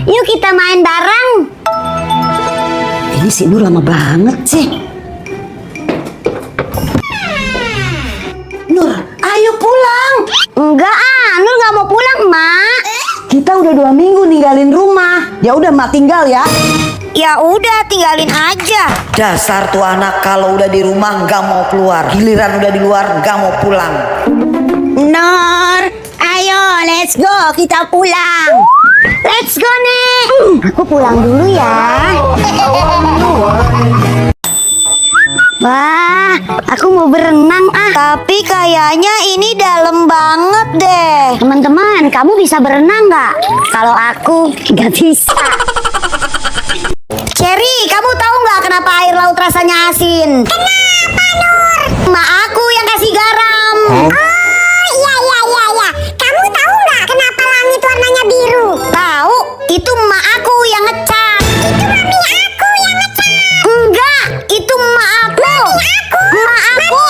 Yuk kita main bareng. Ini si Nur lama banget sih. Nur, ayo pulang. Enggak Nur gak mau pulang, Mak. Kita udah 2 minggu ninggalin rumah. Ya udah, Mak tinggal ya. Ya udah, tinggalin aja. Dasar tuh anak, kalau udah di rumah nggak mau keluar, giliran udah di luar nggak mau pulang. Nur, ayo let's go, kita pulang. Let's go nih. Aku pulang dulu ya. Wah, aku mau berenang Tapi kayaknya ini dalam banget deh. Teman-teman, kamu bisa berenang nggak? Kalau aku nggak bisa. Cherry, kamu tahu nggak kenapa air laut rasanya asin? Kenapa, Nur? Mak aku yang kasih garam. Oh, iya. Kamu tahu nggak kenapa langit warnanya biru? Tahu, itu mak aku yang ngecat. Itu mami aku yang ngecat. Enggak, itu mak aku. Mak aku.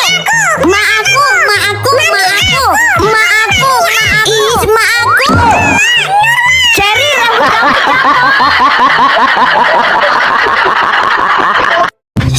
Cherry, rambut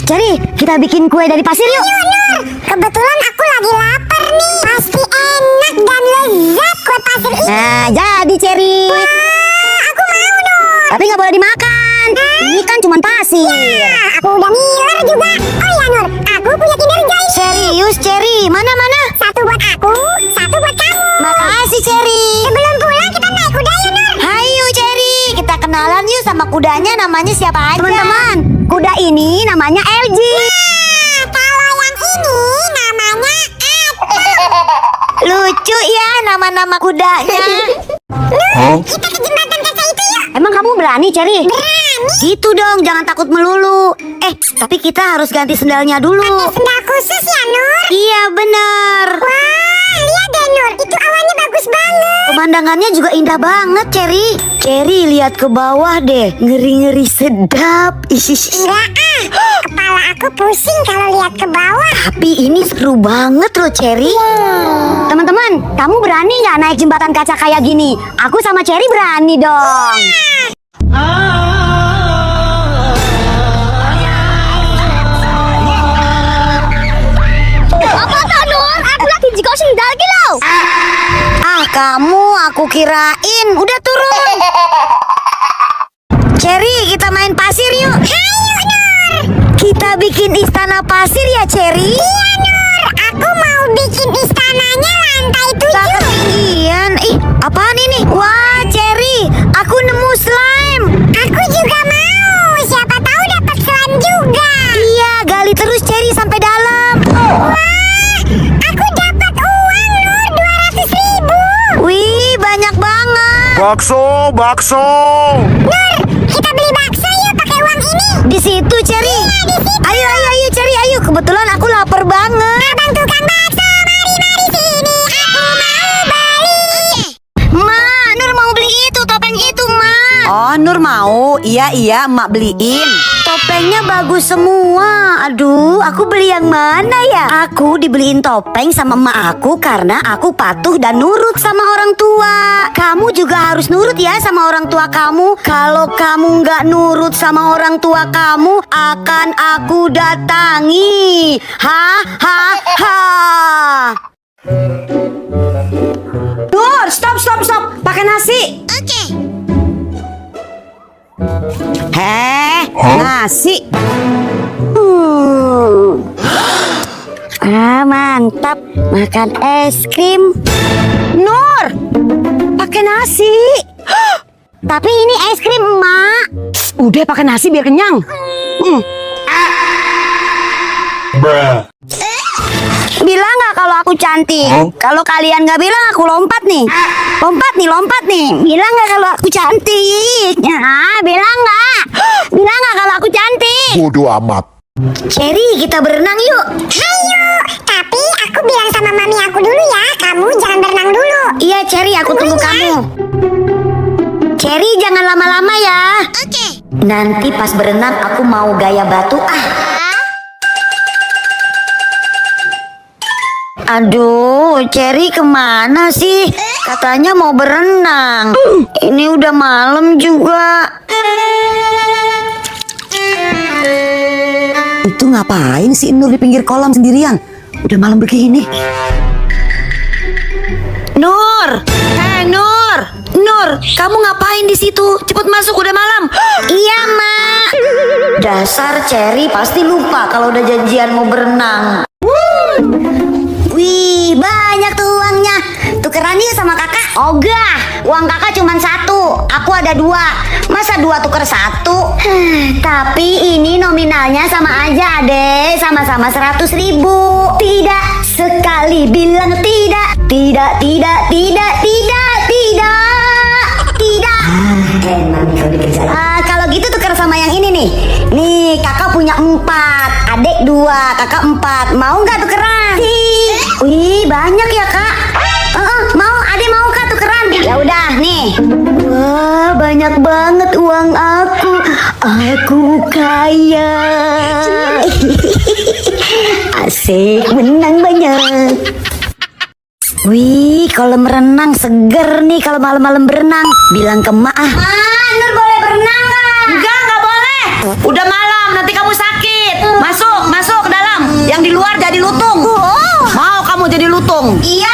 Cherry, kita bikin kue dari pasir yuk. Nur, kebetulan aku lagi lapar nih. Pasti enak dan lezat kue pasir ini. Nah, jadi Cherry. Wah, aku mau Nur. Tapi nggak boleh dimakan. Ini kan cuma pasir. Ya, aku udah ngiler juga. Oh iya Nur, aku punya kinder joy. Serius Cherry, mana? Satu buat aku, satu buat kamu. Makasih Cherry. Sebelum pulang kita naik kuda yuk Nur. Hayu Cherry, kita kenalan yuk sama kudanya, namanya siapa aja. Teman-teman, kuda ini namanya LG. Kalau yang ini namanya lucu ya nama-nama kudanya. Nur, kita ke jembatan kaca itu yuk. Emang kamu berani Cherry? Berani. Gitu dong, jangan takut melulu. Tapi kita harus ganti sendalnya dulu. Pakai sendal khusus ya Nur? Iya bener. Wah, lihat deh Nur, itu awannya bagus banget. Pemandangannya juga indah banget Cherry. Cherry lihat ke bawah deh, ngeri-ngeri sedap. Enggak kepala aku pusing kalau lihat ke bawah. Tapi ini seru banget loh Cherry. Teman-teman, kamu berani nggak naik jembatan kaca kayak gini? Aku sama Cherry berani dong. Apa tuh Nur? Aku lagi jiko sendal gitu. Kamu aku kirain udah turun. Cherry, kita main pasir yuk. Ayo Nur. Kita bikin istana pasir ya Cherry. Iya Nur, aku mau bikin istananya lantai 7. Ketinggian. Apaan ini? Wah Cherry, aku nemu slime. Aku juga mau. Siapa tahu dapat slime juga. Iya, gali terus Cherry sampai dalam. Wah, aku dapat uang Nur 200.000. Wih, banyak banget. Bakso. Nur, kita beli bakso yuk pakai uang ini. Di situ Cherry. Iya, di situ. Ayo Cherry, ayo. Kebetulan aku lapar banget. Abang tukang bakso, mari sini. Aku mau beli. Ma, Nur mau beli itu, topeng itu, Ma. Oh, Nur mau? Iya, emak beliin. Topengnya bagus semua. Aduh, aku beli yang mana ya? Aku dibeliin topeng sama emak aku karena aku patuh dan nurut sama orang tua. Kamu juga harus nurut ya sama orang tua kamu. Kalau kamu nggak nurut sama orang tua kamu, akan aku datangi. Ha. Nur, stop. Pakai nasi. Oke. Nasi. Mantap. Makan es krim. Nur, pakai nasi. Tapi ini es krim, Mak. Udah pakai nasi biar kenyang. Bilang nggak kalau aku cantik? Kalau kalian nggak bilang, aku lompat nih. Lompat nih. Bilang nggak kalau aku cantik? Bilang nggak? Bilang nggak kalau aku cantik? Bodoh amat. Cherry, kita berenang yuk. Ayo. Tapi aku bilang sama mami aku dulu ya. Kamu jangan berenang dulu. Iya Cherry, aku tunggu kamu. Cherry, jangan lama-lama ya. Oke. Nanti pas berenang aku mau gaya batu. Aduh, Cherry kemana sih? Katanya mau berenang. Ini udah malam juga. Itu ngapain sih Nur di pinggir kolam sendirian? Udah malam begini. Nur, Nur, Nur, kamu ngapain di situ? Cepet masuk, udah malam. Iya, Mak. Dasar Cherry pasti lupa kalau udah janjian mau berenang. Wih, banyak tuh uangnya. Tukeran yuk sama kakak. Ogah, uang kakak cuma 1, aku ada 2. Masa 2 tuker 1? Tapi ini nominalnya sama aja, adek. Sama-sama 100.000. Tidak, sekali bilang tidak. Tidak, tidak, tidak, tidak, tidak. Tidak. Kalau gitu tuker sama yang ini nih. Nih, kakak punya 4, adek 2, kakak 4. Mau nggak tukeran? Wih, banyak ya kak. Mau, adek mau kak tukeran? Ya udah nih. Wah, banyak banget uang aku. Aku kaya. Asik, menang banyak. Wih, kolam renang seger nih kalau malam-malam berenang. Bilang ke emak ah. Nur boleh berenang nggak? Nggak boleh. Udah malam, nanti kamu sakit. Masuk ke dalam. Yang di luar jadi lutung. Mau kamu jadi lutung? Iya.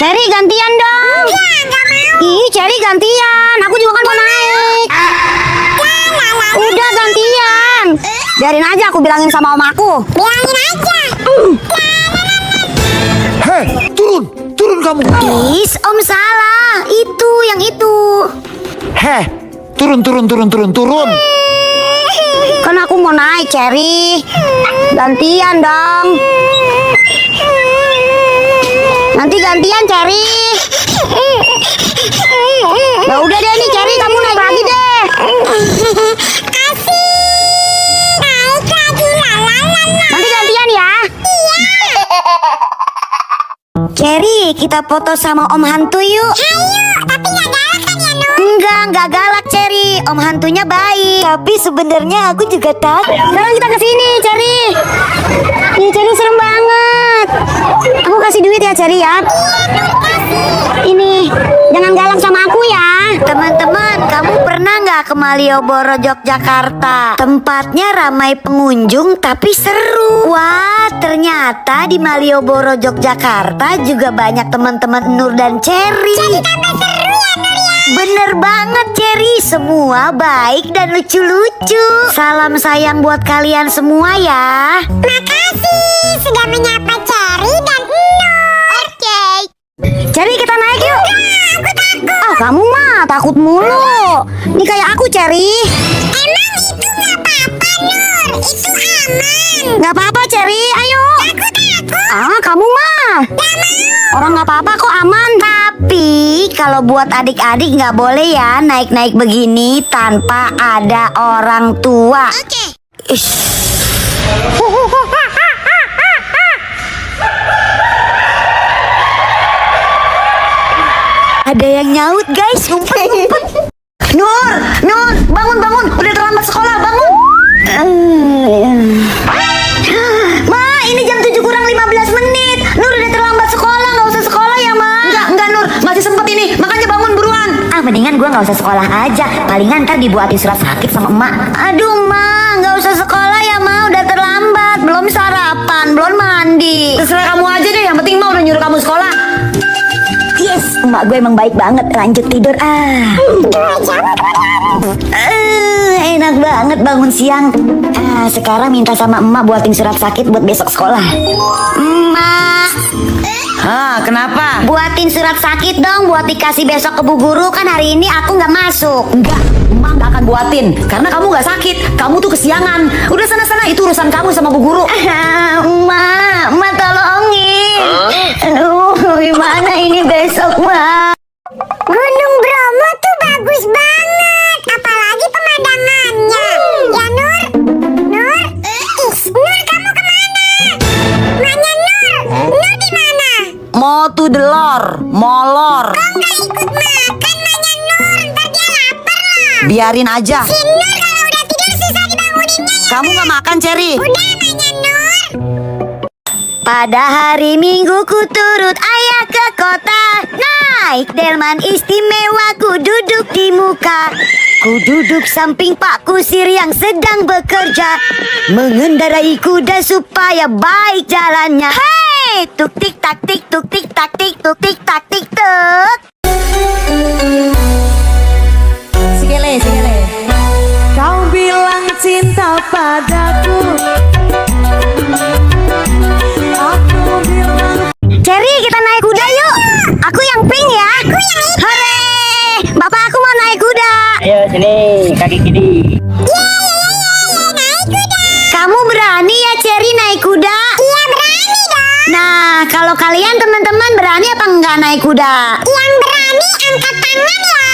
Cherry gantian dong. Ih, Cherry gantian. Aku juga kan mau naik. Udah gantian. Biarin aja aku bilangin sama om aku. Bilangin aja. Hei, turun kamu. Is, om salah. Itu yang itu. Heh, turun. Kan aku mau naik, Cherry. Gantian dong. Nanti gantian, Cherry. Ya udah deh nih, Cherry, kamu naik lagi deh. Nanti gantian ya. Cherry, kita foto sama om hantu yuk. Ayo, tapi nggak galak kan ya, Nur? Enggak galak, Cherry. Om hantunya baik. Tapi sebenarnya aku juga takut. Sekarang kita kesini, Cherry. Ih, Cherry serem banget. Aku kasih duit ya, Cherry ya. Ini, jangan galak sama aku ya. Teman-teman, kamu pernah nggak ke Malioboro, Yogyakarta? Tempatnya ramai pengunjung tapi seru. Wah, ternyata di Malioboro, Yogyakarta juga banyak teman-teman Nur dan Cherry. Jadi tambah seru ya, Nur ya? Bener banget, Cherry. Semua baik dan lucu-lucu. Salam sayang buat kalian semua ya. Makasih sudah menyapa Cherry dan Nur. Oke. Cherry, kita naik yuk. Enggak, aku takut. Ah, kamu mah takut mulu. Ini kayak aku, Cherry. Emang itu nggak apa-apa, Nur. Itu aman. Nggak apa-apa, Cherry. Ayo. Aku takut. Ah, kamu mah. Nggak mau. Orang nggak apa-apa kok, aman. Tapi kalau buat adik-adik nggak boleh ya naik-naik begini tanpa ada orang tua. Oke. Ada yang nyaut, guys. Ngumpet. Nur, bangun. Udah terlambat sekolah, bangun. Ma, ini jam 7 kurang 15 menit. Nur udah terlambat sekolah, nggak usah sekolah ya, Ma. Enggak, Nur, masih sempet ini. Makanya bangun buruan. Ah, mendingan gua nggak usah sekolah aja. Palingan ntar dibuatin surat sakit sama emak. Aduh, Ma, nggak usah sekolah ya, Ma. Udah terlambat. Belum sarapan, belum mandi. Terserah kamu aja deh. Yang penting Ma udah nyuruh kamu sekolah. Yes, emak gue emang baik banget. Lanjut tidur enak banget bangun siang. Sekarang minta sama emak buatin surat sakit buat besok sekolah. Emak. Kenapa? Buatin surat sakit dong buat dikasih besok ke Bu Guru. Kan hari ini aku nggak masuk. Enggak, emak nggak akan buatin. Karena kamu nggak sakit. Kamu tuh kesiangan. Udah sana-sana, itu urusan kamu sama Bu Guru. Emak tolongin. Aduh, gimana ini besok, Mak? Gunung Bromo tuh bagus banget. Apalagi pemandangannya. Ya, Nur? Nur? Nur, kamu kemana? Mana Nur? Nur di mana? Mau to the lor, molor. Kok nggak ikut makan, Manya Nur? Ntar dia lapar lah. Biarin aja. Si Nur kalau udah tidur susah dibanguninnya ya. Kamu nggak makan, Cherry? Udah, Manya Nur. Pada hari Minggu ku turut ayah ke kota. Naik delman istimewa, ku duduk di muka. Ku duduk samping Pak Kusir yang sedang bekerja, mengendarai kuda supaya baik jalannya. Hei, tuk tik tak tik, tuk tik tak tik, tuk tik tak tik tuk. Sikele. Kau bilang cinta padaku. Aku bilang Cherry, kita naik kuda yuk. Aku yang pink ya. Aku yang itu. Hore, bapak aku mau naik kuda. Ayo sini, kaki kiri. Kamu berani ya Cherry naik kuda? Iya berani dong. Nah, kalau kalian teman-teman berani apa enggak naik kuda? Yang berani angkat tangan ya.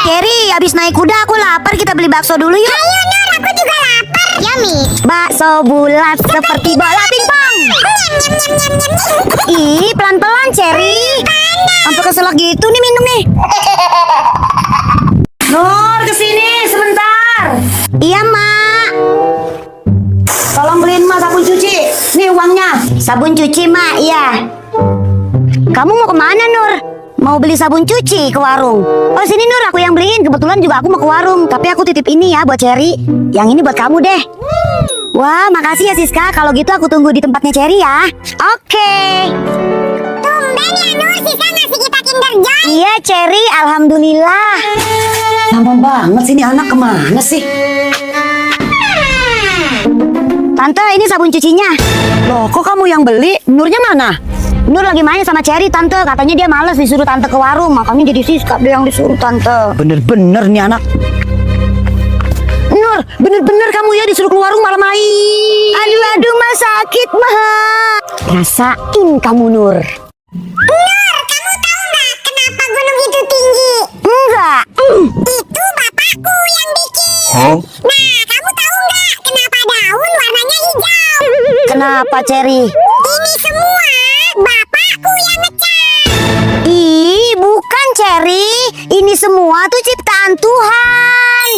Cherry, habis naik kuda aku lapar, kita beli bakso dulu yuk. Ayo Nur, aku juga lapar. Yummy. Bakso bulat seperti bola pingpong. Ih, pelan-pelan Cherry. Sampai keselak gitu nih minum nih. Nur, kesini sebentar. Iya, Mak. Tolong beliin Mak sabun cuci. Nih uangnya. Sabun cuci, Mak, iya. Kamu mau kemana, Nur? Mau beli sabun cuci ke warung. Oh, sini Nur, aku yang beliin. Kebetulan juga aku mau ke warung. Tapi aku titip ini ya buat Cherry. Yang ini buat kamu deh. Wah, makasih ya Siska. Kalau gitu aku tunggu di tempatnya Cherry ya. Oke. Tumben ya Nur, Siska ngasih kita Kinder Joy. Iya Cherry, alhamdulillah. Lama banget sih ini anak, kemana sih? Tante, ini sabun cucinya. Loh, kok kamu yang beli? Nurnya mana? Nur lagi main sama Cherry, Tante. Katanya dia males disuruh Tante ke warung. Makanya jadi Siska dia yang disuruh Tante. Bener-bener nih anak. Nur, bener-bener kamu ya disuruh ke warung malah main. Aduh, mah sakit mah. Rasain kamu Nur. Nur, kamu tahu nggak kenapa gunung itu tinggi? Enggak. Itu bapakku yang bikin. Nah, kamu tahu nggak kenapa daun warnanya hijau? Kenapa Cherry? Ini semua bapakku yang ngecat. Ih, bukan Cherry. Ini semua tuh ciptaan Tuhan.